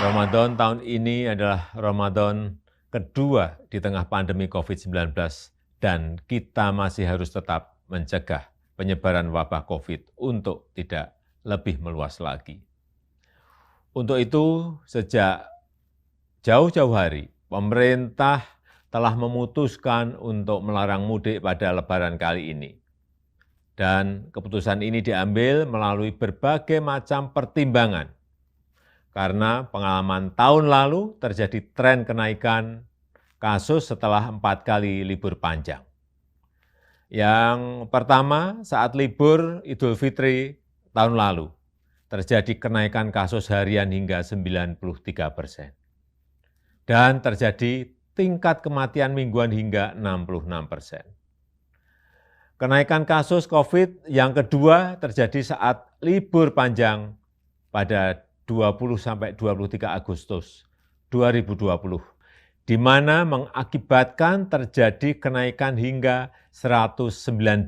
Ramadan tahun ini adalah Ramadan kedua di tengah pandemi COVID-19 dan kita masih harus tetap mencegah penyebaran wabah COVID untuk tidak lebih meluas lagi. Untuk itu, sejak jauh-jauh hari, pemerintah telah memutuskan untuk melarang mudik pada Lebaran kali ini. Dan keputusan ini diambil melalui berbagai macam pertimbangan. Karena pengalaman tahun lalu terjadi tren kenaikan kasus setelah 4 kali libur panjang. Yang pertama, saat libur Idul Fitri tahun lalu, terjadi kenaikan kasus harian hingga 93%. Dan terjadi tingkat kematian mingguan hingga 66%. Kenaikan kasus COVID yang kedua terjadi saat libur panjang pada 20-23 Agustus 2020, di mana mengakibatkan terjadi kenaikan hingga 119%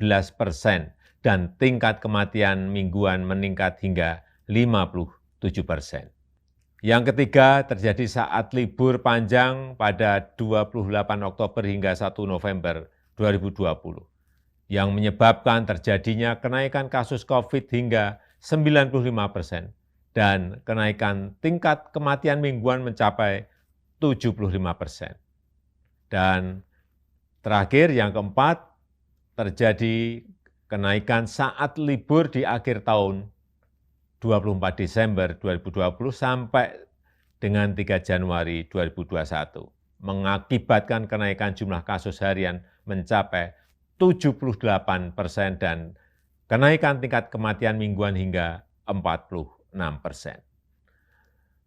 dan tingkat kematian mingguan meningkat hingga 57%. Yang ketiga terjadi saat libur panjang pada 28 Oktober hingga 1 November 2020, yang menyebabkan terjadinya kenaikan kasus COVID hingga 95%. Dan kenaikan tingkat kematian mingguan mencapai 75%. Dan terakhir yang keempat, terjadi kenaikan saat libur di akhir tahun 24 Desember 2020 sampai dengan 3 Januari 2021, mengakibatkan kenaikan jumlah kasus harian mencapai 78% dan kenaikan tingkat kematian mingguan hingga 46%.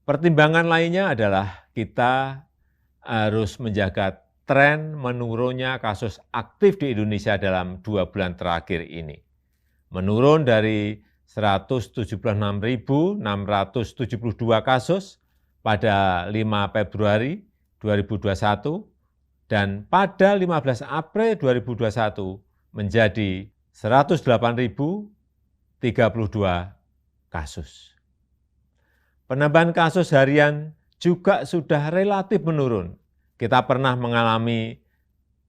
Pertimbangan lainnya adalah kita harus menjaga tren menurunnya kasus aktif di Indonesia dalam 2 bulan terakhir ini. Menurun dari 176.672 kasus pada 5 Februari 2021 dan pada 15 April 2021 menjadi 108.032 kasus. Penambahan kasus harian juga sudah relatif menurun. Kita pernah mengalami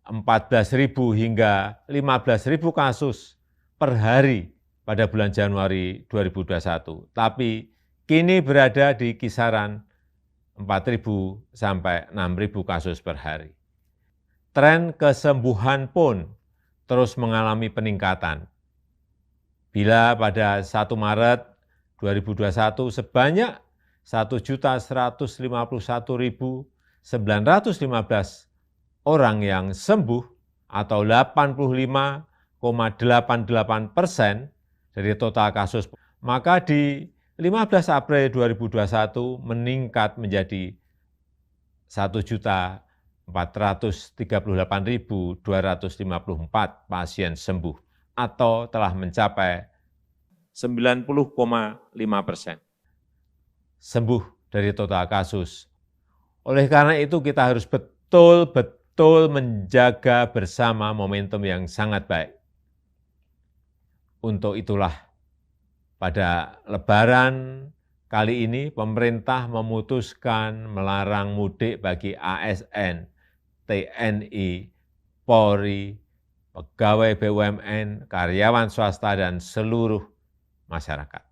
14.000 hingga 15.000 kasus per hari pada bulan Januari 2021. Tapi kini berada di kisaran 4.000 sampai 6.000 kasus per hari. Tren kesembuhan pun terus mengalami peningkatan. Bila pada 1 Maret 2021 sebanyak 1.151.915 orang yang sembuh atau 85,88% dari total kasus, maka di 15 April 2021 meningkat menjadi 1.438.254 pasien sembuh atau telah mencapai 90,5% sembuh dari total kasus. Oleh karena itu kita harus betul-betul menjaga bersama momentum yang sangat baik. Untuk itulah pada Lebaran kali ini pemerintah memutuskan melarang mudik bagi ASN, TNI, Polri, pegawai BUMN, karyawan swasta, dan seluruh masyarakat.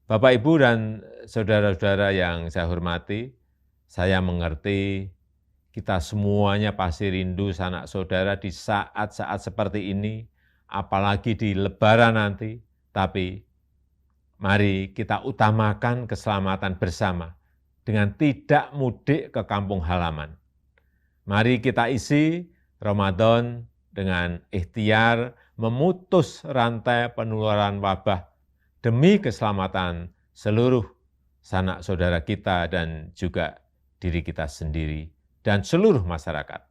Bapak, Ibu, dan saudara-saudara yang saya hormati, saya mengerti kita semuanya pasti rindu sanak saudara di saat-saat seperti ini, apalagi di Lebaran nanti. Tapi mari kita utamakan keselamatan bersama dengan tidak mudik ke kampung halaman. Mari kita isi Ramadan dengan ikhtiar memutus rantai penularan wabah demi keselamatan seluruh sanak saudara kita dan juga diri kita sendiri dan seluruh masyarakat.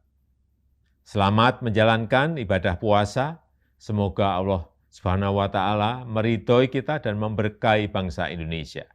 Selamat menjalankan ibadah puasa. Semoga Allah Subhanahu wa Ta'ala meridhoi kita dan memberkahi bangsa Indonesia.